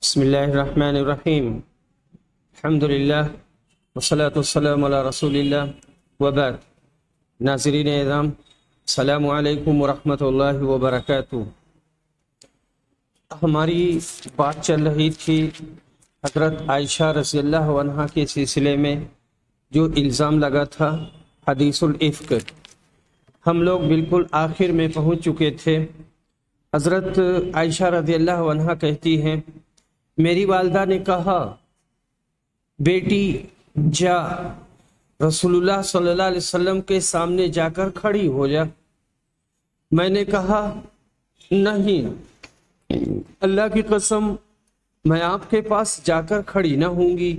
بسم اللہ الرحمن الرحیم الحمدللہ والصلاة والسلام علی رسول اللہ وبعد۔ ناظرین اعظام، السلام علیکم ورحمۃ اللہ وبرکاتہ۔ ہماری بات چل رہی تھی حضرت عائشہ رضی اللہ عنہا کے سلسلے میں جو الزام لگا تھا حدیث الافک۔ ہم لوگ بالکل آخر میں پہنچ چکے تھے۔ حضرت عائشہ رضی اللہ عنہا کہتی ہیں، میری والدہ نے کہا بیٹی جا رسول اللہ صلی اللہ علیہ وسلم کے سامنے جا کر کھڑی ہو جا۔ میں نے کہا نہیں، اللہ کی قسم میں آپ کے پاس جا کر کھڑی نہ ہوں گی،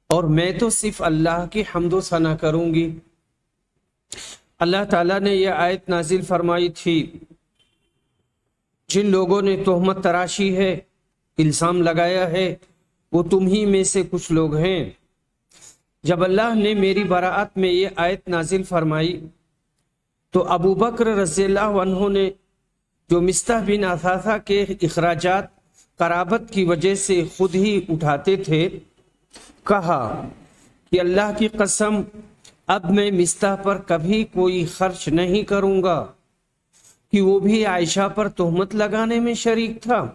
اور میں تو صرف اللہ کی حمد و ثنا کروں گی۔ اللہ تعالیٰ نے یہ آیت نازل فرمائی تھی، جن لوگوں نے تہمت تراشی ہے، الزام لگایا ہے، وہ تم ہی میں سے کچھ لوگ ہیں۔ جب اللہ نے میری براعت میں یہ آیت نازل فرمائی تو ابو بکر رضی اللہ عنہ نے، جو مصطح بن اثاثہ کے اخراجات قرابت کی وجہ سے خود ہی اٹھاتے تھے، کہا کہ اللہ کی قسم اب میں مصطح پر کبھی کوئی خرچ نہیں کروں گا، کہ وہ بھی عائشہ پر تہمت لگانے میں شریک تھا۔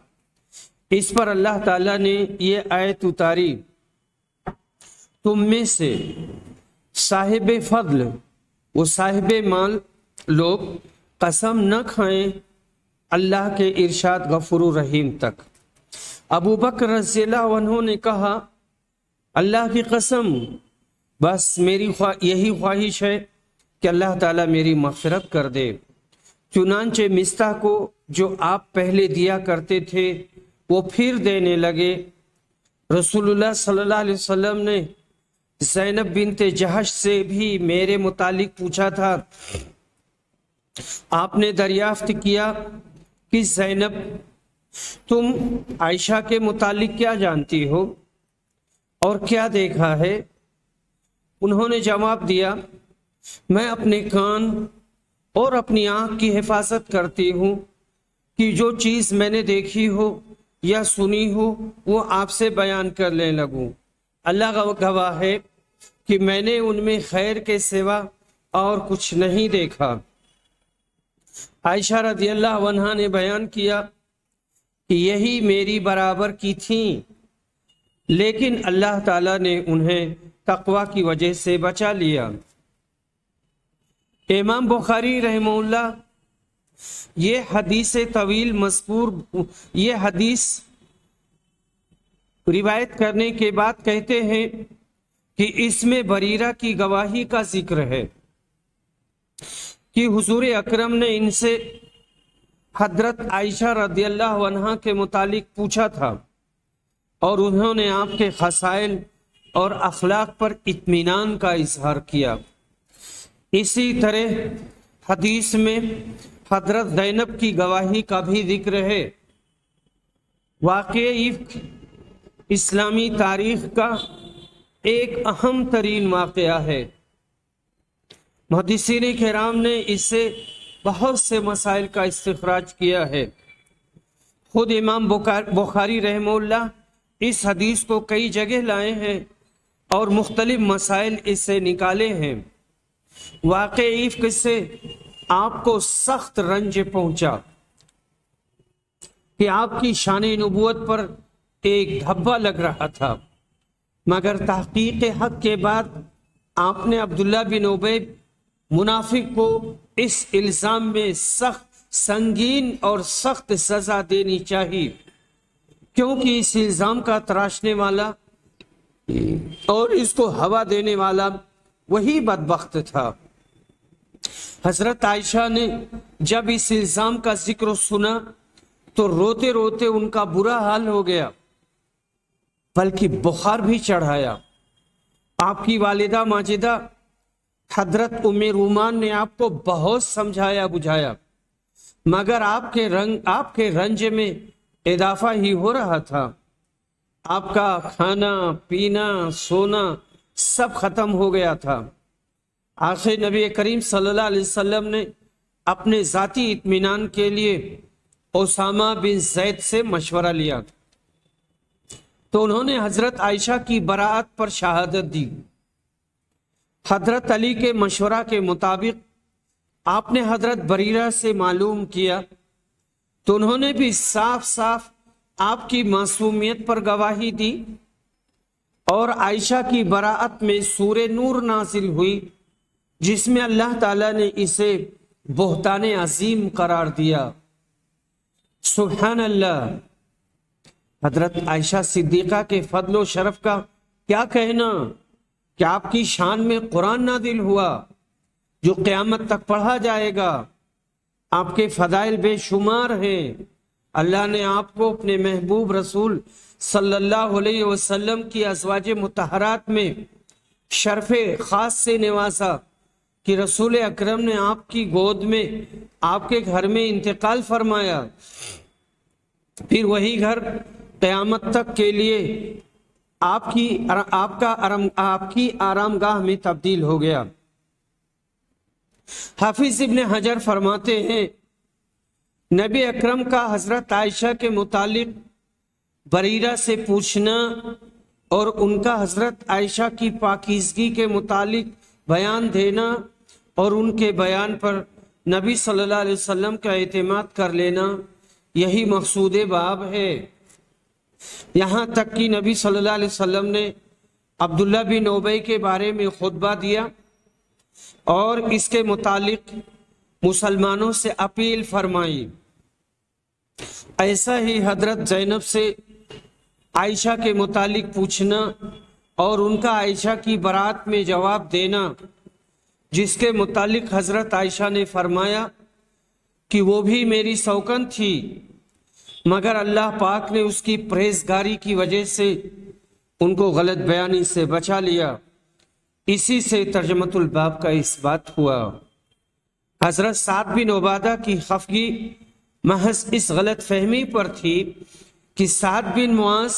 اس پر اللہ تعالیٰ نے یہ آیت اتاری، تم میں سے صاحب فضل و صاحب مال لوگ قسم نہ کھائیں اللہ کے ارشاد غفور الرحیم تک۔ ابو بکر رضی اللہ عنہ نے کہا اللہ کی قسم بس میری یہی خواہش ہے کہ اللہ تعالیٰ میری مغفرت کر دے۔ چنانچہ مصطح کو جو آپ پہلے دیا کرتے تھے وہ پھر دینے لگے۔ رسول اللہ صلی اللہ علیہ وسلم نے زینب بنت جہش سے بھی میرے متعلق پوچھا تھا۔ آپ نے دریافت کیا کہ زینب تم عائشہ کے متعلق کیا جانتی ہو اور کیا دیکھا ہے؟ انہوں نے جواب دیا، میں اپنے کان اور اپنی آنکھ کی حفاظت کرتی ہوں کہ جو چیز میں نے دیکھی ہو یا سنی ہو وہ آپ سے بیان کرنے لگوں۔ اللہ گواہ ہے کہ میں نے ان میں خیر کے سوا اور کچھ نہیں دیکھا۔ عائشہ رضی اللہ عنہا نے بیان کیا کہ یہی میری برابر کی تھیں، لیکن اللہ تعالیٰ نے انہیں تقوی کی وجہ سے بچا لیا۔ امام بخاری رحمہ اللہ یہ حدیث طویل مذکور، یہ حدیث روایت کرنے کے بعد کہتے ہیں کہ اس میں بریرہ کی گواہی کا ذکر ہے کہ حضور اکرم نے ان سے حضرت عائشہ رضی اللہ عنہا کے متعلق پوچھا تھا، اور انہوں نے آپ کے خصائل اور اخلاق پر اطمینان کا اظہار کیا۔ اسی طرح حدیث میں حضرت زینب کی گواہی کا بھی ذکر ہے۔ واقعہ افک اسلامی تاریخ کا ایک اہم ترین واقعہ ہے۔ محدثین کرام نے اس سے بہت سے مسائل کا استخراج کیا ہے۔ خود امام بخاری رحمہ اللہ اس حدیث کو کئی جگہ لائے ہیں اور مختلف مسائل اس سے نکالے ہیں۔ واقعہ افک سے آپ کو سخت رنج پہنچا کہ آپ کی شان نبوت پر ایک دھبا لگ رہا تھا، مگر تحقیق حق کے بعد آپ نے عبداللہ بن ابی منافق کو اس الزام میں سنگین اور سخت سزا دینی چاہیے، کیونکہ اس الزام کا تراشنے والا اور اس کو ہوا دینے والا وہی بدبخت تھا۔ حضرت عائشہ نے جب اس الزام کا ذکر سنا تو روتے روتے ان کا برا حال ہو گیا، بلکہ بخار بھی چڑھایا۔ آپ کی والدہ ماجدہ حضرت ام رومان نے آپ کو بہت سمجھایا بجھایا، مگر آپ کے رنج میں اضافہ ہی ہو رہا تھا۔ آپ کا کھانا پینا سونا سب ختم ہو گیا تھا۔ آخر نبی کریم صلی اللہ علیہ وسلم نے اپنے ذاتی اطمینان کے لیے اسامہ بن زید سے مشورہ لیا۔ تو انہوں نے حضرت عائشہ کی براءت پر شہادت دی۔ حضرت علی کے مشورہ کے مطابق آپ نے حضرت بریرہ سے معلوم کیا تو انہوں نے بھی صاف صاف آپ کی معصومیت پر گواہی دی، اور عائشہ کی براءت میں سورہ نور نازل ہوئی جس میں اللہ تعالیٰ نے اسے بہتان عظیم قرار دیا۔ سبحان اللہ۔ حضرت عائشہ صدیقہ کے فضل و شرف کا کیا کہنا کہ آپ کی شان میں قرآن نازل ہوا جو قیامت تک پڑھا جائے گا۔ آپ کے فضائل بے شمار ہیں۔ اللہ نے آپ کو اپنے محبوب رسول صلی اللہ علیہ وسلم کی ازواج مطہرات میں شرف خاص سے نوازا کہ رسول اکرم نے آپ کی گود میں آپ کے گھر میں انتقال فرمایا، پھر وہی گھر قیامت تک کے لیے آپ کی آرام گاہ میں تبدیل ہو گیا۔ حافظ ابن حجر فرماتے ہیں نبی اکرم کا حضرت عائشہ کے متعلق بریرہ سے پوچھنا اور ان کا حضرت عائشہ کی پاکیزگی کے متعلق بیان دینا اور ان کے بیان پر نبی صلی اللہ علیہ وسلم کا اعتماد کر لینا، یہی مقصود باب ہے۔ یہاں تک کہ نبی صلی اللہ علیہ وسلم نے عبداللہ بن ابی کے بارے میں خطبہ دیا اور اس کے متعلق مسلمانوں سے اپیل فرمائی۔ ایسا ہی حضرت زینب سے عائشہ کے متعلق پوچھنا اور ان کا عائشہ کی برات میں جواب دینا، جس کے متعلق حضرت عائشہ نے فرمایا کہ وہ بھی میری سوکن تھی مگر اللہ پاک نے اس کی پرہیزگاری کی وجہ سے ان کو غلط بیانی سے بچا لیا۔ اسی سے ترجمۃ الباب کا اس بات ہوا۔ حضرت سعد بن عبادہ کی خفگی محض اس غلط فہمی پر تھی کہ سعد بن معاذ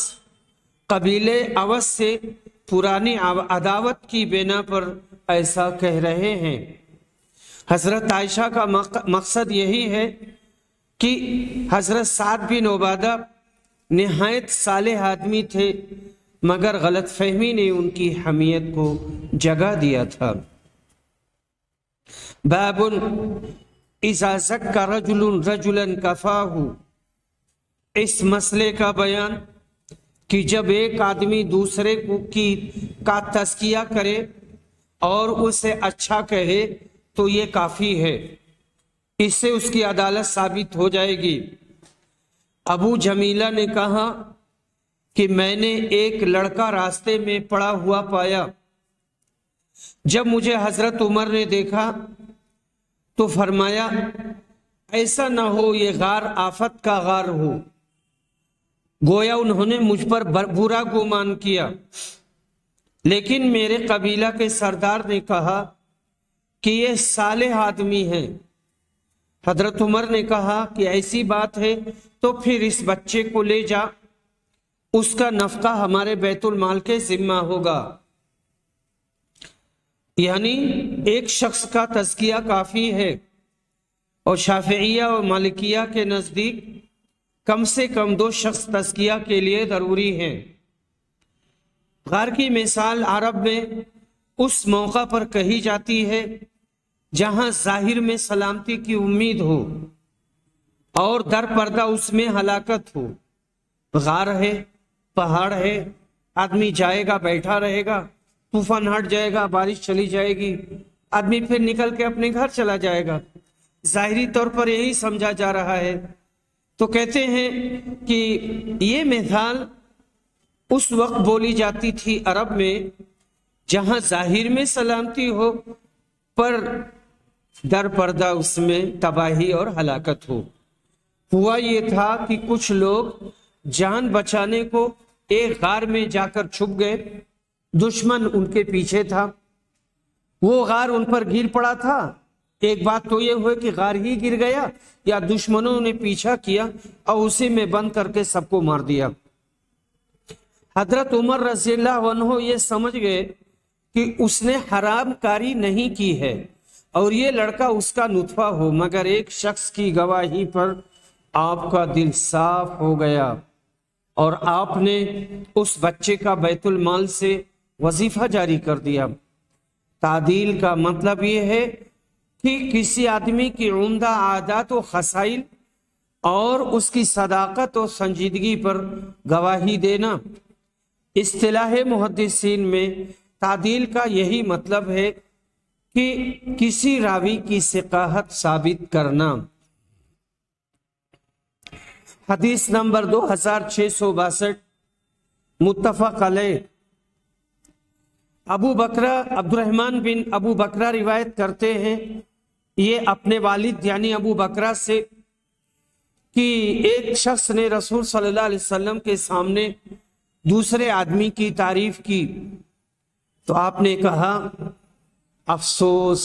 قبیلے اوس سے پرانی عداوت کی بنا پر ایسا کہہ رہے ہیں۔ حضرت عائشہ کا مقصد یہی ہے کہ حضرت سعد بن عبادہ نہایت صالح آدمی تھے مگر غلط فہمی نے ان کی حمیت کو جگہ دیا تھا۔ باب اذا زکا رجل رجلا کفاہ، اس مسئلے کا بیان کہ جب ایک آدمی دوسرے کا تزکیہ کرے اور اسے اچھا کہے تو یہ کافی ہے، اس سے اس کی عدالت ثابت ہو جائے گی۔ ابو جمیلہ نے کہا کہ میں نے ایک لڑکا راستے میں پڑا ہوا پایا، جب مجھے حضرت عمر نے دیکھا تو فرمایا ایسا نہ ہو یہ غار آفت کا غار ہو۔ گویا انہوں نے مجھ پر برا گمان کیا، لیکن میرے قبیلہ کے سردار نے کہا کہ یہ صالح آدمی ہے۔ حضرت عمر نے کہا کہ ایسی بات ہے تو پھر اس بچے کو لے جا، اس کا نفقہ ہمارے بیت المال کے ذمہ ہوگا۔ یعنی ایک شخص کا تزکیہ کافی ہے، اور شافعیہ اور مالکیہ کے نزدیک کم سے کم 2 شخص تزکیہ کے لیے ضروری ہیں۔ غار کی مثال عرب میں اس موقع پر کہی جاتی ہے جہاں ظاہر میں سلامتی کی امید ہو اور در پردہ اس میں ہلاکت ہو۔ غار ہے، پہاڑ ہے، آدمی جائے گا بیٹھا رہے گا، طوفان ہٹ جائے گا، بارش چلی جائے گی، آدمی پھر نکل کے اپنے گھر چلا جائے گا۔ ظاہری طور پر یہی سمجھا جا رہا ہے۔ تو کہتے ہیں کہ یہ مثال اس وقت بولی جاتی تھی عرب میں جہاں ظاہر میں سلامتی ہو پر در پردہ اس میں تباہی اور ہلاکت ہو۔ ہوا یہ تھا کہ کچھ لوگ جان بچانے کو ایک غار میں جا کر چھپ گئے، دشمن ان کے پیچھے تھا، وہ غار ان پر گر پڑا تھا۔ ایک بات تو یہ ہوئی کہ غار ہی گر گیا یا دشمنوں نے پیچھا کیا اور اسی میں بند کر کے سب کو مار دیا۔ حضرت عمر رضی اللہ عنہ یہ سمجھ گئے کہ اس نے حرام کاری نہیں کی ہے اور یہ لڑکا اس کا نطفہ ہو، مگر ایک شخص کی گواہی پر آپ کا دل صاف ہو گیا اور آپ نے اس بچے کا بیت المال سے وظیفہ جاری کر دیا۔ تعدیل کا مطلب یہ ہے کہ کسی آدمی کی عمدہ عادات و خصائل اور اس کی صداقت و سنجیدگی پر گواہی دینا۔ اصطلاح محدثین میں تعدیل کا یہی مطلب ہے کہ کسی راوی کی ثقاہت ثابت کرنا۔ حدیث نمبر 2662 متفق علیہ۔ ابو بکرہ عبد الرحمن بن ابو بکرہ روایت کرتے ہیں، یہ اپنے والد یعنی ابو بکرہ سے، کہ ایک شخص نے رسول صلی اللہ علیہ وسلم کے سامنے دوسرے آدمی کی تعریف کی تو آپ نے کہا، افسوس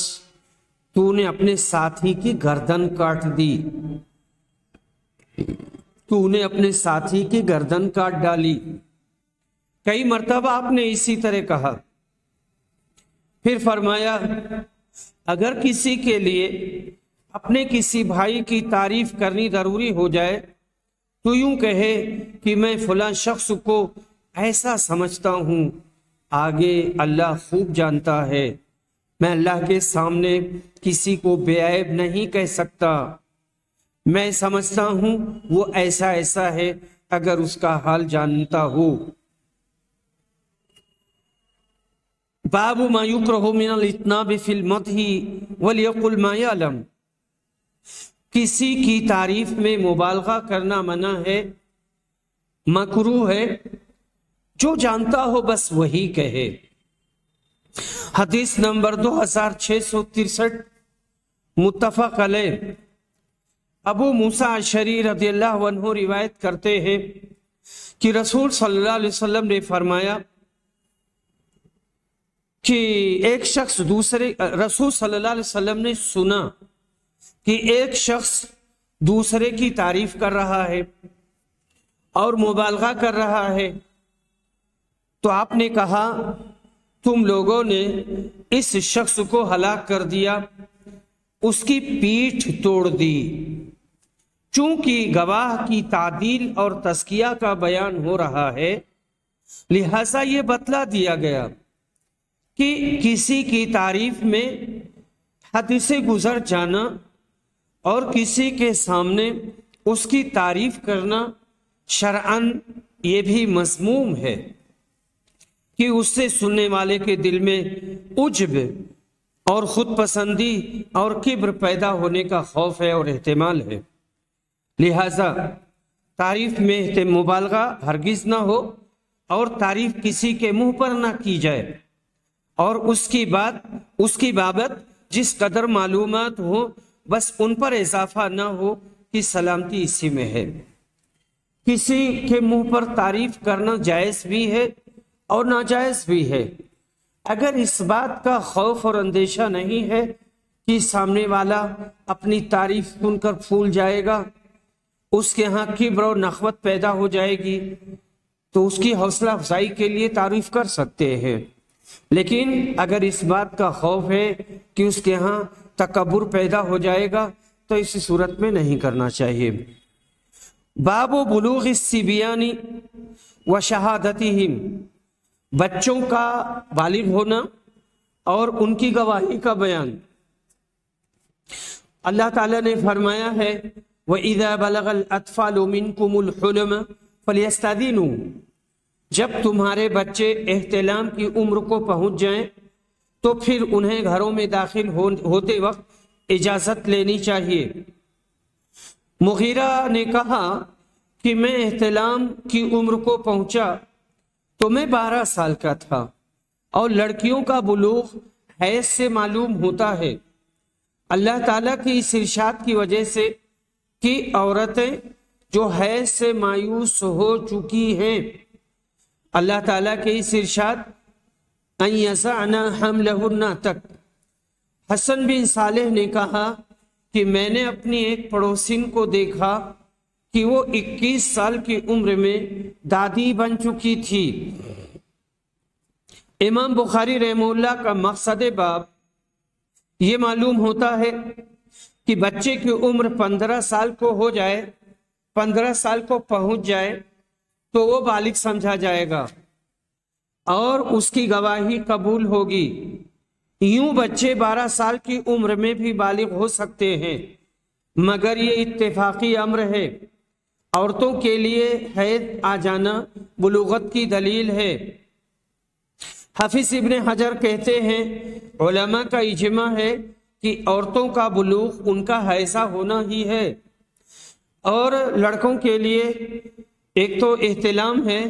تو نے اپنے ساتھی کی گردن کاٹ دی، تو نے اپنے ساتھی کی گردن کاٹ ڈالی۔ کئی مرتبہ آپ نے اسی طرح کہا۔ پھر فرمایا، اگر کسی کے لیے اپنے کسی بھائی کی تعریف کرنی ضروری ہو جائے تو یوں کہے کہ میں فلاں شخص کو ایسا سمجھتا ہوں، آگے اللہ خوب جانتا ہے، میں اللہ کے سامنے کسی کو بے عیب نہیں کہہ سکتا، میں سمجھتا ہوں وہ ایسا ایسا ہے، اگر اس کا حال جانتا ہو۔ باب ما یکرہ من الاطناب فی المدح ولیقل ما یعلم۔ کسی کی تعریف میں مبالغہ کرنا منع ہے، مکروہ ہے، جو جانتا ہو بس وہی کہے۔ حدیث نمبر 2663 متفق علیہ۔ ابو موسیٰ اشعری رضی اللہ عنہ روایت کرتے ہیں کہ رسول صلی اللہ علیہ وسلم نے فرمایا کہ ایک شخص رسول صلی اللہ علیہ وسلم نے سنا کہ ایک شخص دوسرے کی تعریف کر رہا ہے اور مبالغہ کر رہا ہے، تو آپ نے کہا، تم لوگوں نے اس شخص کو ہلاک کر دیا، اس کی پیٹھ توڑ دی۔ چونکہ گواہ کی تعدیل اور تزکیہ کا بیان ہو رہا ہے، لہذا یہ بتلا دیا گیا کہ کسی کی تعریف میں حد سے گزر جانا اور کسی کے سامنے اس کی تعریف کرنا شرعاً یہ بھی مذموم ہے کہ اس سے سننے والے کے دل میں عجب اور خود پسندی اور کبر پیدا ہونے کا خوف ہے اور احتمال ہے۔ لہذا تعریف میں مبالغہ ہرگز نہ ہو اور تعریف کسی کے منہ پر نہ کی جائے، اور اس کی بابت جس قدر معلومات ہو بس ان پر اضافہ نہ ہو کہ سلامتی اسی میں ہے۔ کسی کے منہ پر تعریف کرنا جائز بھی ہے اور ناجائز بھی ہے، اگر اس بات کا خوف اور اندیشہ نہیں ہے کہ سامنے والا اپنی تعریف سن کر پھول جائے گا، اس کے ہاں کبر اور نخوت پیدا ہو جائے گی، تو اس کی حوصلہ افزائی کے لیے تعریف کر سکتے ہیں۔ لیکن اگر اس بات کا خوف ہے کہ اس کے ہاں تکبر پیدا ہو جائے گا تو اسی صورت میں نہیں کرنا چاہیے۔ باب بلوغ الصبیان و شہادتہم، بچوں کا بالغ ہونا اور ان کی گواہی کا بیان۔ اللہ تعالیٰ نے فرمایا ہے، وَإِذَا بَلَغَ الْأَطْفَالُ مِنْكُمُ الْحُلُمَ فَلْيَسْتَأْذِنُوا، جب تمہارے بچے احتلام کی عمر کو پہنچ جائیں تو پھر انہیں گھروں میں داخل ہوتے وقت اجازت لینی چاہیے۔ مغیرہ نے کہا کہ میں احتلام کی عمر کو پہنچا تو میں 12 سال کا تھا، اور لڑکیوں کا بلوغ حیض سے معلوم ہوتا ہے۔ اللہ تعالیٰ کی اس ارشاد کی وجہ سے کہ عورتیں جو حیض سے مایوس ہو چکی ہیں، اللہ تعالیٰ کے اس ارشاد ان یضعن حملہن تک، حسن بن صالح نے کہا کہ میں نے اپنی ایک پڑوسن کو دیکھا کہ وہ 21 سال کی عمر میں دادی بن چکی تھی۔ امام بخاری رحمہ اللہ کا مقصد باب یہ معلوم ہوتا ہے کہ بچے کی عمر 15 سال کو ہو جائے، 15 سال کو پہنچ جائے تو وہ بالغ سمجھا جائے گا اور اس کی گواہی قبول ہوگی۔ یوں بچے 12 سال کی عمر میں بھی بالغ ہو سکتے ہیں، مگر یہ اتفاقی امر ہے۔ عورتوں کے لیے حیض آ جانا بلوغت کی دلیل ہے۔ حافظ ابن حجر کہتے ہیں علماء کا اجماع ہے کہ عورتوں کا بلوغ ان کا حیضہ ہونا ہی ہے، اور لڑکوں کے لیے ایک تو احتلام ہے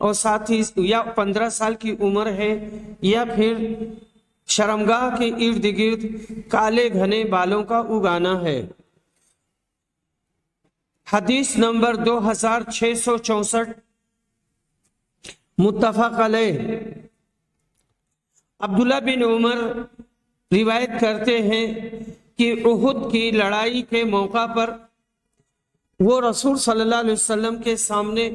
اور ساتھ ہی یا 15 سال کی عمر ہے، یا پھر شرمگاہ کے ارد گرد کالے گھنے بالوں کا اگانا ہے۔ حدیث نمبر 2664 متفق علیہ۔ عبداللہ بن عمر روایت کرتے ہیں کہ احد کی لڑائی کے موقع پر وہ رسول صلی اللہ علیہ وسلم کے سامنے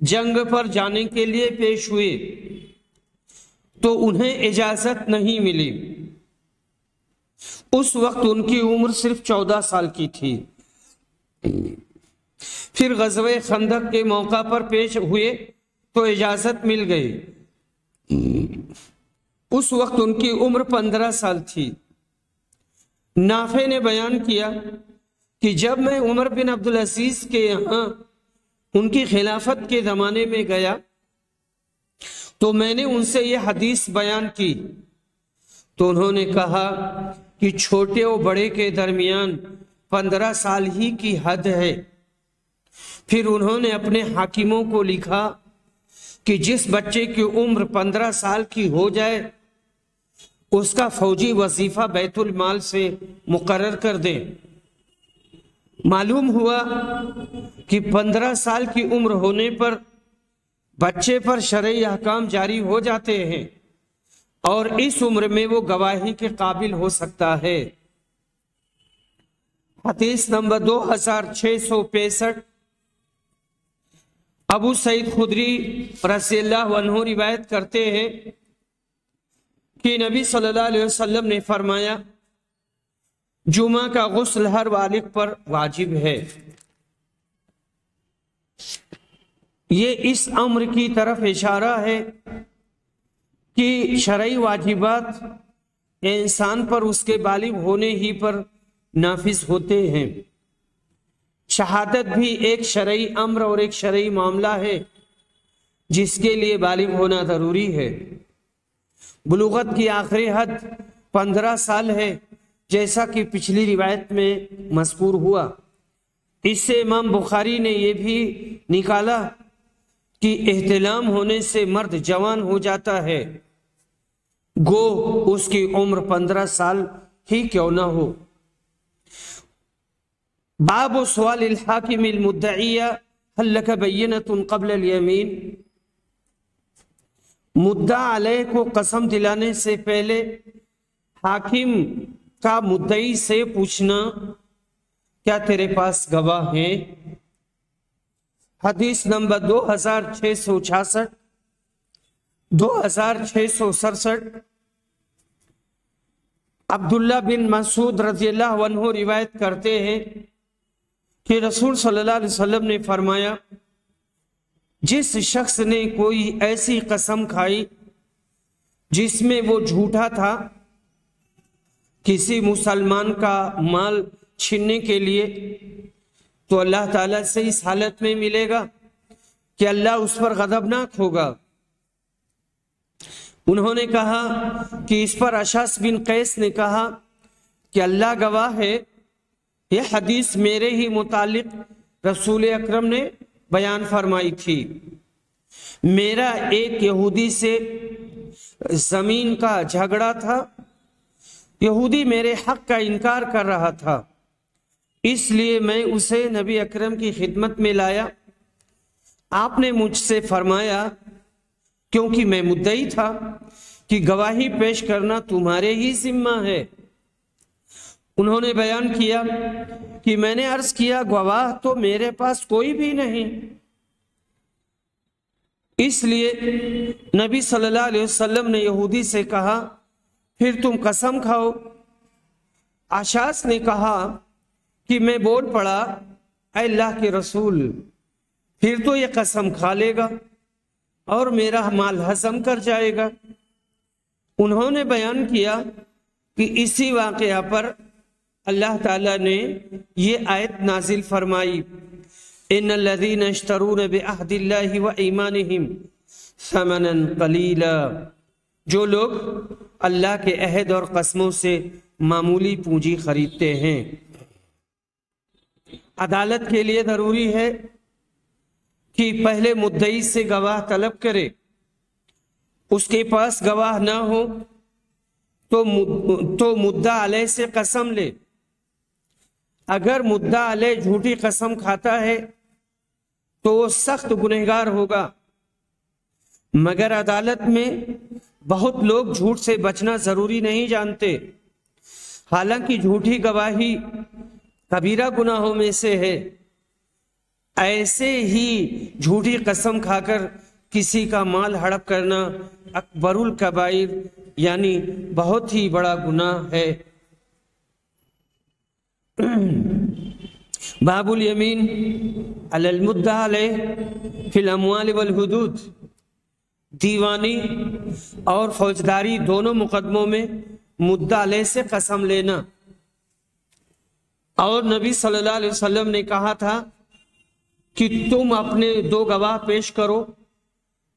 جنگ پر جانے کے لیے پیش ہوئے تو انہیں اجازت نہیں ملی۔ اس وقت ان کی عمر صرف 14 سال کی تھی۔ پھر غزوہ خندق کے موقع پر پیش ہوئے تو اجازت مل گئی۔ اس وقت ان کی عمر 15 سال تھی۔ نافع نے بیان کیا کہ جب میں عمر بن عبدالعزیز کے یہاں ان کی خلافت کے زمانے میں گیا تو میں نے ان سے یہ حدیث بیان کی تو انہوں نے کہا کہ چھوٹے و بڑے کے درمیان 15 سال ہی کی حد ہے۔ پھر انہوں نے اپنے حاکموں کو لکھا کہ جس بچے کی عمر 15 سال کی ہو جائے اس کا فوجی وظیفہ بیت المال سے مقرر کر دیں۔ معلوم ہوا کہ 15 سال کی عمر ہونے پر بچے پر شرعی احکام جاری ہو جاتے ہیں اور اس عمر میں وہ گواہی کے قابل ہو سکتا ہے۔ حدیث نمبر 2665 ابو سعید خدری رضی اللہ عنہ روایت کرتے ہیں کہ نبی صلی اللہ علیہ وسلم نے فرمایا جمعہ کا غسل ہر بالغ پر واجب ہے۔ یہ اس امر کی طرف اشارہ ہے کہ شرعی واجبات انسان پر اس کے بالغ ہونے ہی پر نافذ ہوتے ہیں۔ شہادت بھی ایک شرعی امر اور ایک شرعی معاملہ ہے جس کے لیے بالغ ہونا ضروری ہے۔ بلوغت کی آخری حد 15 سال ہے جیسا کہ پچھلی روایت میں مذکور ہوا۔ اس سے امام بخاری نے یہ بھی نکالا کہ احتلام ہونے سے مرد جوان ہو جاتا ہے، گو اس کی عمر 15 سال ہی کیوں نہ ہو۔ باب سؤال الحاکم المدعی هل لک بینۃ قبل الیمین۔ مدعا علیہ کو قسم دلانے سے پہلے حاکم کا مدعی سے پوچھنا کیا تیرے پاس گواہ ہیں۔ حدیث نمبر 2666 2667 عبداللہ بن مسعود رضی اللہ عنہ روایت کرتے ہیں کہ رسول صلی اللہ علیہ وسلم نے فرمایا جس شخص نے کوئی ایسی قسم کھائی جس میں وہ جھوٹا تھا کسی مسلمان کا مال چھیننے کے لیے، تو اللہ تعالیٰ سے اس حالت میں ملے گا کہ اللہ اس پر غضبناک ہوگا۔ انہوں نے کہا کہ اس پر اشعث بن قیس نے کہا کہ اللہ گواہ ہے، یہ حدیث میرے ہی متعلق رسول اکرم نے بیان فرمائی تھی۔ میرا ایک یہودی سے زمین کا جھگڑا تھا، یہودی میرے حق کا انکار کر رہا تھا، اس لیے میں اسے نبی اکرم کی خدمت میں لایا۔ آپ نے مجھ سے فرمایا کیونکہ میں مدعی تھا کہ گواہی پیش کرنا تمہارے ہی ذمہ ہے۔ انہوں نے بیان کیا کہ میں نے عرض کیا گواہ تو میرے پاس کوئی بھی نہیں۔ اس لیے نبی صلی اللہ علیہ وسلم نے یہودی سے کہا پھر تم قسم کھاؤ۔ اشعث نے کہا کہ میں بول پڑا اے اللہ کے رسول، پھر تو یہ قسم کھا لے گا اور میرا مال ہضم کر جائے گا۔ انہوں نے بیان کیا کہ اسی واقعہ پر اللہ تعالیٰ نے یہ آیت نازل فرمائی، ان الذین یشترون بعہد اللہ وایمانہم ثمنا قلیلا، جو لوگ اللہ کے عہد اور قسموں سے معمولی پونجی خریدتے ہیں۔ عدالت کے لیے ضروری ہے کہ پہلے مدعی سے گواہ طلب کرے، اس کے پاس گواہ نہ ہو تو مدعا علیہ سے قسم لے۔ اگر مدعا علیہ جھوٹی قسم کھاتا ہے تو وہ سخت گنہگار ہوگا، مگر عدالت میں بہت لوگ جھوٹ سے بچنا ضروری نہیں جانتے، حالانکہ جھوٹی گواہی کبیرہ گناہوں میں سے ہے۔ ایسے ہی جھوٹی قسم کھا کر کسی کا مال ہڑپ کرنا اکبر الکبائر یعنی بہت ہی بڑا گناہ ہے۔ باب الیمین علی المدعی علیہ فی الاموال والحدود، دیوانی اور فوجداری دونوں مقدموں میں مدعی علیہ سے قسم لینا۔ اور نبی صلی اللہ علیہ وسلم نے کہا تھا کہ تم اپنے دو گواہ پیش کرو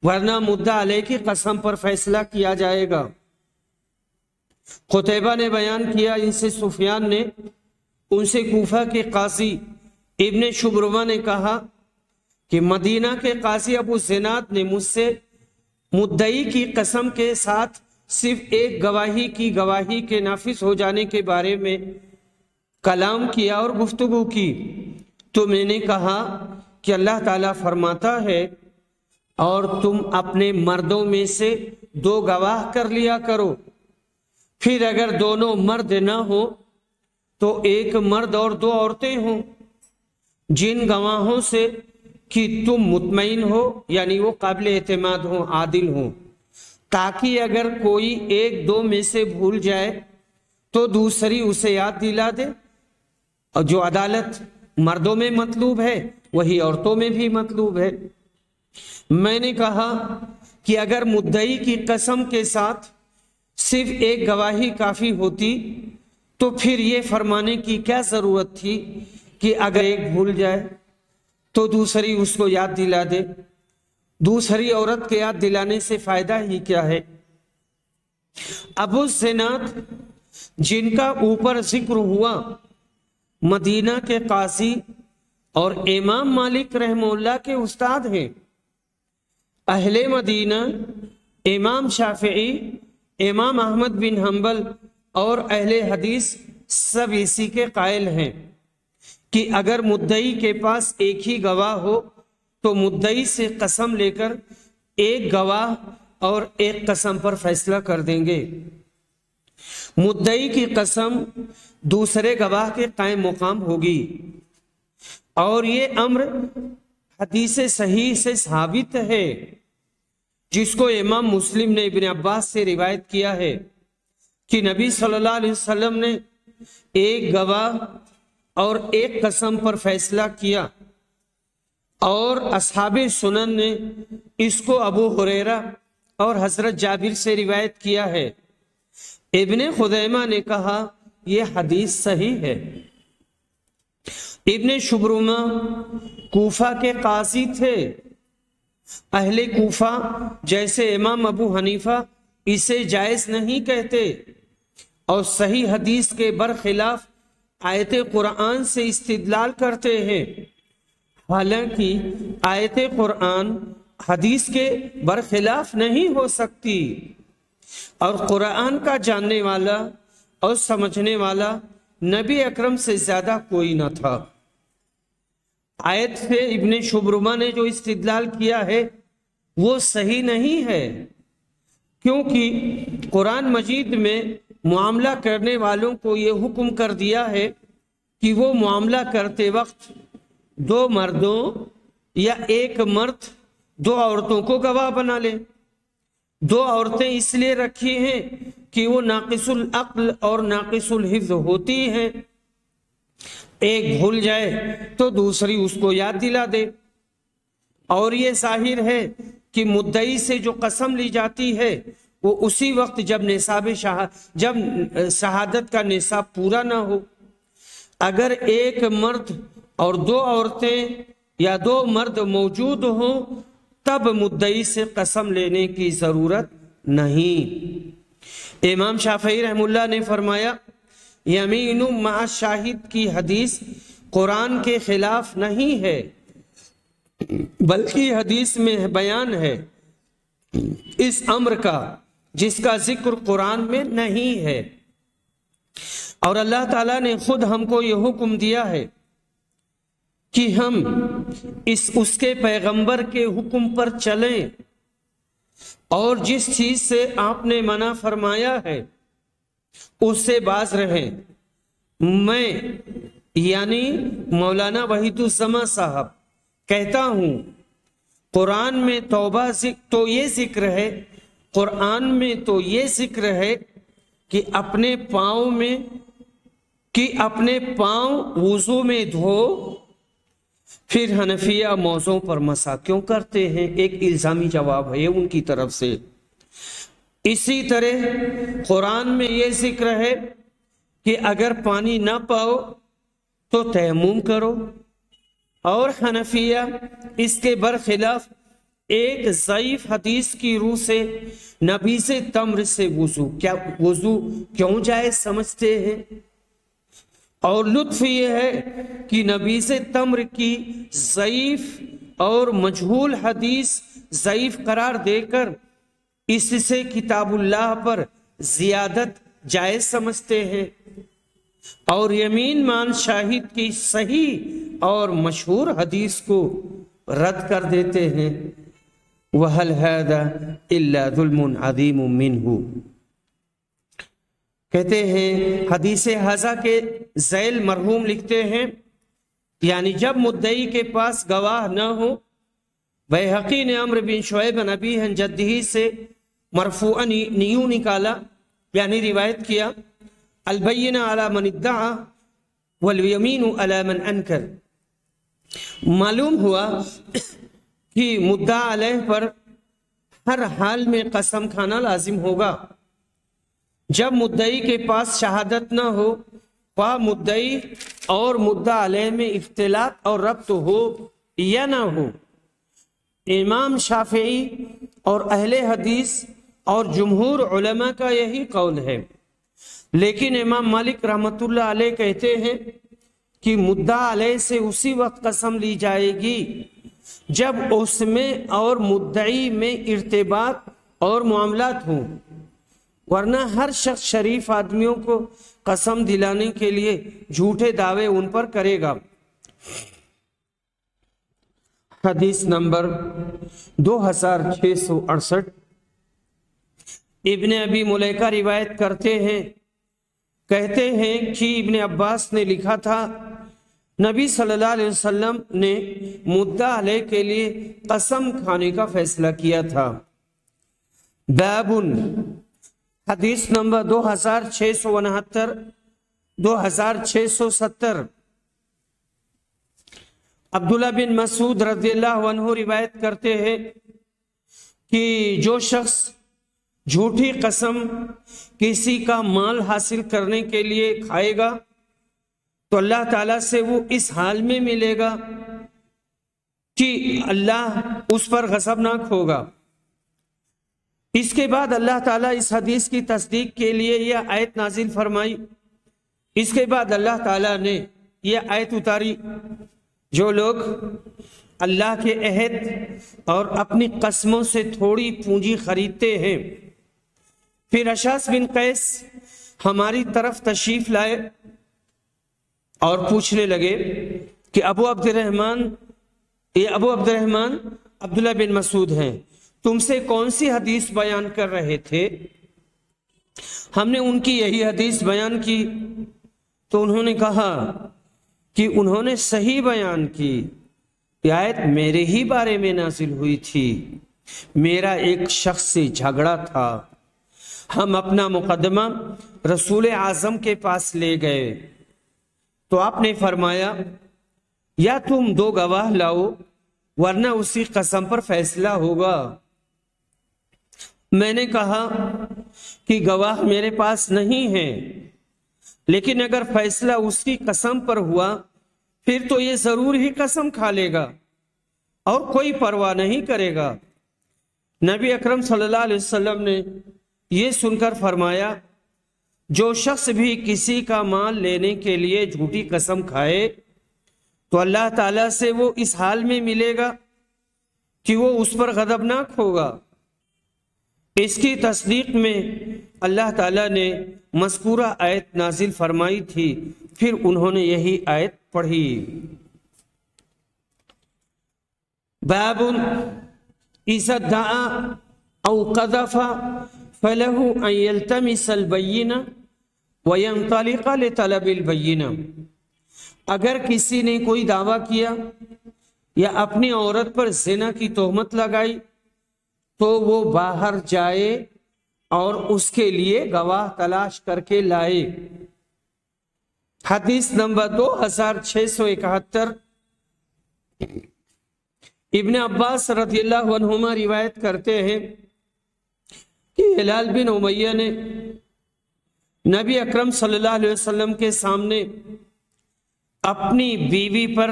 ورنہ مدعی علیہ کی قسم پر فیصلہ کیا جائے گا۔ قتیبہ نے بیان کیا، ان سے سفیان نے، ان سے کوفہ کے قاضی ابن شبرمہ نے کہا کہ مدینہ کے قاضی ابو زناد نے مجھ سے مدعی کی قسم کے ساتھ صرف ایک گواہی کی گواہی کے نافذ ہو جانے کے بارے میں کلام کیا اور گفتگو کی، تو میں نے کہا کہ اللہ تعالیٰ فرماتا ہے اور تم اپنے مردوں میں سے دو گواہ کر لیا کرو، پھر اگر دونوں مرد نہ ہو تو ایک مرد اور دو عورتیں ہوں، جن گواہوں سے کہ تم مطمئن ہو یعنی وہ قابل اعتماد ہوں، عادل ہوں، تاکہ اگر کوئی ایک دو میں سے بھول جائے تو دوسری اسے یاد دلا دے۔ اور جو عدالت مردوں میں مطلوب ہے وہی عورتوں میں بھی مطلوب ہے۔ میں نے کہا کہ اگر مدعی کی قسم کے ساتھ صرف ایک گواہی کافی ہوتی تو پھر یہ فرمانے کی کیا ضرورت تھی کہ اگر ایک بھول جائے تو دوسری اس کو یاد دلا دے؟ دوسری عورت کے یاد دلانے سے فائدہ ہی کیا ہے؟ ابو زناد جن کا اوپر ذکر ہوا مدینہ کے قاضی اور امام مالک رحمہ اللہ کے استاد ہیں۔ اہل مدینہ امام شافعی، امام احمد بن حنبل اور اہل حدیث سب اسی کے قائل ہیں کہ اگر مدعی کے پاس ایک ہی گواہ ہو تو مدعی سے قسم لے کر ایک گواہ اور ایک قسم پر فیصلہ کر دیں گے۔ مدعی کی قسم دوسرے گواہ کے قائم مقام ہوگی، اور یہ امر حدیث صحیح سے ثابت ہے جس کو امام مسلم نے ابن عباس سے روایت کیا ہے کہ نبی صلی اللہ علیہ وسلم نے ایک گواہ اور ایک قسم پر فیصلہ کیا، اور اصحاب سنن نے اس کو ابو ہریرہ اور حضرت جابر سے روایت کیا ہے۔ ابن خزیمہ نے کہا یہ حدیث صحیح ہے۔ ابن شبرمہ کوفہ کے قاضی تھے۔ اہل کوفہ جیسے امام ابو حنیفہ اسے جائز نہیں کہتے اور صحیح حدیث کے برخلاف آیت قرآن سے استدلال کرتے ہیں، حالانکہ آیت قرآن حدیث کے برخلاف نہیں ہو سکتی، اور قرآن کا جاننے والا اور سمجھنے والا نبی اکرم سے زیادہ کوئی نہ تھا۔ آیت سے ابن شبرمہ نے جو استدلال کیا ہے وہ صحیح نہیں ہے، کیونکہ قرآن مجید میں معاملہ کرنے والوں کو یہ حکم کر دیا ہے کہ وہ معاملہ کرتے وقت دو مردوں یا ایک مرد دو عورتوں کو گواہ بنا لے۔ دو عورتیں اس لیے رکھی ہیں کہ وہ ناقص العقل اور ناقص الحفظ ہوتی ہیں، ایک بھول جائے تو دوسری اس کو یاد دلا دے۔ اور یہ ظاہر ہے کہ مدعی سے جو قسم لی جاتی ہے وہ اسی وقت جب شہادت کا نصاب پورا نہ ہو۔ اگر ایک مرد اور دو عورتیں یا دو مرد موجود ہوں تب مدعی سے قسم لینے کی ضرورت نہیں۔ امام شافعی رحم اللہ نے فرمایا یمین مع شاہد کی حدیث قرآن کے خلاف نہیں ہے، بلکہ حدیث میں بیان ہے اس امر کا جس کا ذکر قرآن میں نہیں ہے، اور اللہ تعالیٰ نے خود ہم کو یہ حکم دیا ہے کہ ہم اس کے پیغمبر کے حکم پر چلیں، اور جس چیز سے آپ نے منع فرمایا ہے اس سے باز رہیں۔ میں یعنی مولانا وحید الزماں صاحب کہتا ہوں قرآن میں توبہ تو یہ ذکر ہے، قرآن میں تو یہ ذکر ہے کہ اپنے پاؤں وضو میں دھو، پھر حنفیہ موضوع پر مسح کیوں کرتے ہیں؟ ایک الزامی جواب ہے ان کی طرف سے۔ اسی طرح قرآن میں یہ ذکر ہے کہ اگر پانی نہ پاؤ تو تیمم کرو، اور حنفیہ اس کے برخلاف ایک ضعیف حدیث کی روح سے نبیذ تمر سے وضو کیوں جائز سمجھتے ہیں؟ اور لطف یہ ہے کہ نبیذ تمر کی ضعیف اور مجہول حدیث ضعیف قرار دے کر اس سے کتاب اللہ پر زیادت جائز سمجھتے ہیں، اور یمین مان شاہد کی صحیح اور مشہور حدیث کو رد کر دیتے ہیں۔ وَهَلْ هَذَا إِلَّا ظُلْمٌ عَظِيمٌ مِّنْهُ۔ کہتے ہیں حدیث ھذا کے ذیل مرحوم لکھتے ہیں یعنی جب مدعی کے پاس گواہ نہ ہو۔ بیہقی نے عمرو بن شعیب عن ابیہ عن جدہ سے مرفوعا نیو نکالا، یعنی روایت کیا، البینہ علی من ادعا والیمین علی من انکر۔ معلوم ہوا کہ مدعا علیہ پر ہر حال میں قسم کھانا لازم ہوگا۔ جب مدعی کے پاس شہادت نہ ہو، خواہ مدعی اور مدعا علیہ میں اختلاط اور ربط ہو یا نہ ہو۔ امام شافعی اور اہل حدیث اور جمہور علماء کا یہی قول ہے، لیکن امام مالک رحمۃ اللہ علیہ کہتے ہیں کہ مدعا علیہ سے اسی وقت قسم لی جائے گی جب اس میں اور مدعی میں ارتباط اور معاملات ہوں، ورنہ ہر شخص شریف آدمیوں کو قسم دلانے کے لیے جھوٹے دعوے ان پر کرے گا۔ حدیث نمبر 2668 ابن ابی ملیکہ روایت کرتے ہیں، کہتے ہیں کہ ابن عباس نے لکھا تھا نبی صلی اللہ علیہ وسلم نے مدعا علیہ کے لیے قسم کھانے کا فیصلہ کیا تھا۔ باب حدیث نمبر 2669 2670 عبداللہ بن مسعود رضی اللہ عنہ روایت کرتے ہیں کہ جو شخص جھوٹی قسم کسی کا مال حاصل کرنے کے لیے کھائے گا تو اللہ تعالیٰ سے وہ اس حال میں ملے گا کہ اللہ اس پر غضبناک ہوگا۔ اس کے بعد اللہ تعالیٰ اس حدیث کی تصدیق کے لیے یہ آیت نازل فرمائی۔ اس کے بعد اللہ تعالیٰ نے یہ آیت اتاری، جو لوگ اللہ کے عہد اور اپنی قسموں سے تھوڑی پونجی خریدتے ہیں۔ پھر اشعث بن قیس ہماری طرف تشریف لائے اور پوچھنے لگے کہ ابو عبد الرحمن عبداللہ بن مسعود ہیں، تم سے کون سی حدیث بیان کر رہے تھے؟ ہم نے ان کی یہی حدیث بیان کی تو انہوں نے کہا کہ انہوں نے صحیح بیان کی، یہ آیت میرے ہی بارے میں نازل ہوئی تھی، میرا ایک شخص سے جھگڑا تھا، ہم اپنا مقدمہ رسول اعظم کے پاس لے گئے تو آپ نے فرمایا یا تم دو گواہ لاؤ ورنہ اسی قسم پر فیصلہ ہوگا۔ میں نے کہا کہ گواہ میرے پاس نہیں ہے، لیکن اگر فیصلہ اس کی قسم پر ہوا پھر تو یہ ضرور ہی قسم کھا لے گا اور کوئی پرواہ نہیں کرے گا۔ نبی اکرم صلی اللہ علیہ وسلم نے یہ سن کر فرمایا، جو شخص بھی کسی کا مال لینے کے لیے جھوٹی قسم کھائے تو اللہ تعالیٰ سے وہ اس حال میں ملے گا کہ وہ اس پر غضبناک ہوگا۔ اس کی تصدیق میں اللہ تعالیٰ نے مذکورہ آیت نازل فرمائی تھی، پھر انہوں نے یہی آیت پڑھی۔ باب اذا ادعى او قذف فله ان يلتمس البينة وينطلق لطلب البينة۔ اگر کسی نے کوئی دعویٰ کیا یا اپنی عورت پر زنا کی تہمت لگائی تو وہ باہر جائے اور اس کے لیے گواہ تلاش کر کے لائے۔ حدیث نمبر 2671۔ ابن عباس رضی اللہ عنہما روایت کرتے ہیں کہ ہلال بن امیہ نے نبی اکرم صلی اللہ علیہ وسلم کے سامنے اپنی بیوی پر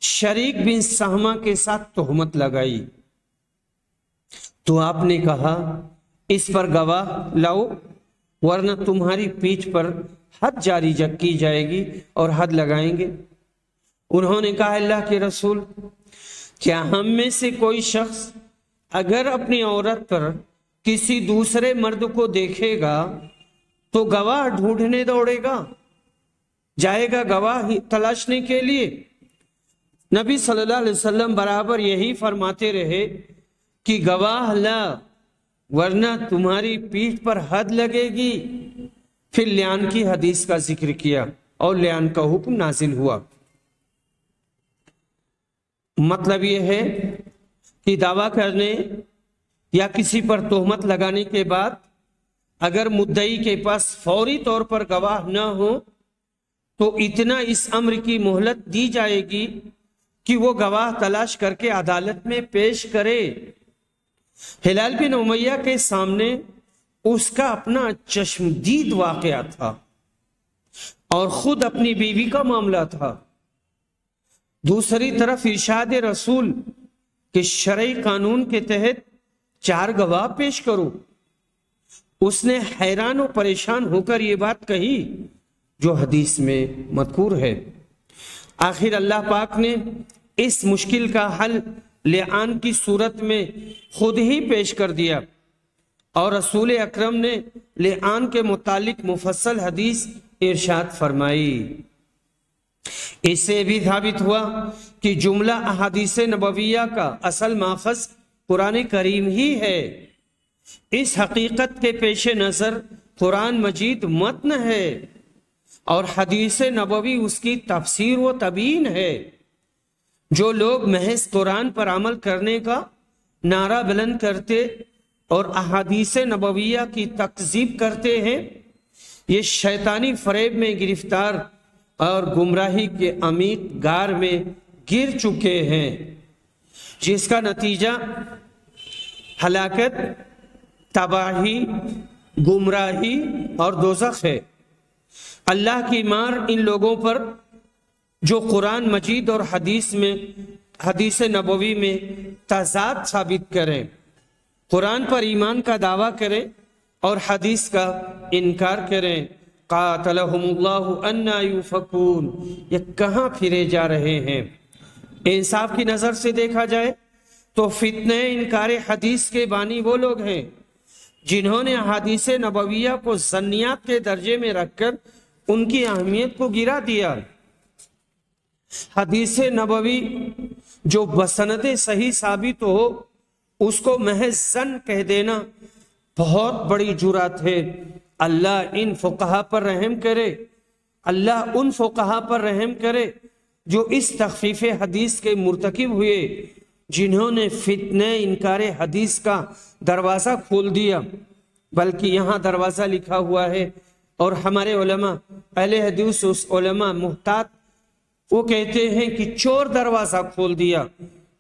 شریک بن سہمہ کے ساتھ تہمت لگائی تو آپ نے کہا، اس پر گواہ لاؤ ورنہ تمہاری پیٹھ پر حد جاری کی جائے گی اور حد لگائیں گے۔ انہوں نے کہا، اللہ کے رسول، کیا ہم میں سے کوئی شخص اگر اپنی عورت پر کسی دوسرے مرد کو دیکھے گا تو گواہ ڈھونڈنے دوڑے گا، جائے گا گواہ تلاشنے کے لیے؟ نبی صلی اللہ علیہ وسلم برابر یہی فرماتے رہے کہ گواہ لا ورنہ تمہاری پیٹھ پر حد لگے گی۔ پھر لیان کی حدیث کا ذکر کیا اور لیان کا حکم نازل ہوا۔ مطلب یہ ہے کہ دعویٰ کرنے یا کسی پر تہمت لگانے کے بعد اگر مدعی کے پاس فوری طور پر گواہ نہ ہو تو اتنا اس امر کی مہلت دی جائے گی کہ وہ گواہ تلاش کر کے عدالت میں پیش کرے۔ ہلال بن امیہ کے سامنے اس کا اپنا چشمدید واقعہ تھا اور خود اپنی بیوی کا معاملہ تھا۔ دوسری طرف ارشاد رسول کہ شرعی قانون کے تحت 4 گواہ پیش کرو۔ اس نے حیران و پریشان ہو کر یہ بات کہی جو حدیث میں مذکور ہے۔ آخر اللہ پاک نے اس مشکل کا حل لعان کی صورت میں خود ہی پیش کر دیا اور رسول اکرم نے لعان کے متعلق مفصل حدیث ارشاد فرمائی۔ اس سے بھی ثابت ہوا کہ جملہ احادیث نبویہ کا اصل ماخذ قرآن کریم ہی ہے۔ اس حقیقت کے پیش نظر قرآن مجید متن ہے اور حدیث نبوی اس کی تفسیر و تبیین ہے۔ جو لوگ محض قرآن پر عمل کرنے کا نعرہ بلند کرتے اور احادیث نبویہ کی تکذیب کرتے ہیں، یہ شیطانی فریب میں گرفتار اور گمراہی کے عمیق غار میں گر چکے ہیں، جس کا نتیجہ ہلاکت، تباہی، گمراہی اور دوزخ ہے۔ اللہ کی مار ان لوگوں پر جو قرآن مجید اور حدیث نبوی میں تضاد ثابت کریں، قرآن پر ایمان کا دعویٰ کریں اور حدیث کا انکار کریں۔ قاتلہم اللہ انا یؤفکون، یہ کہاں پھرے جا رہے ہیں؟ انصاف کی نظر سے دیکھا جائے تو فتنہ انکار حدیث کے بانی وہ لوگ ہیں جنہوں نے حدیث نبویہ کو ظنیات کے درجے میں رکھ کر ان کی اہمیت کو گرا دیا۔ حدیث نبوی جو بسند صحیح ثابت ہو اس کو محض ظن کہہ دینا بہت بڑی جرات ہے۔ اللہ ان فقہا پر رحم کرے، اللہ ان فقہا پر رحم کرے جو اس تخفیف حدیث کے مرتکب ہوئے، جنہوں نے فتنہ انکار حدیث کا دروازہ کھول دیا۔ بلکہ یہاں دروازہ لکھا ہوا ہے اور ہمارے علماء اہل حدیث، اس علماء محتاط، وہ کہتے ہیں کہ چور دروازہ کھول دیا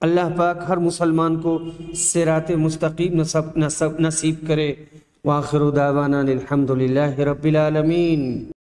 اللہ پاک ہر مسلمان کو صراط مستقیم نصیب کرے۔ وآخر دعوانا الحمدللہ رب العالمین۔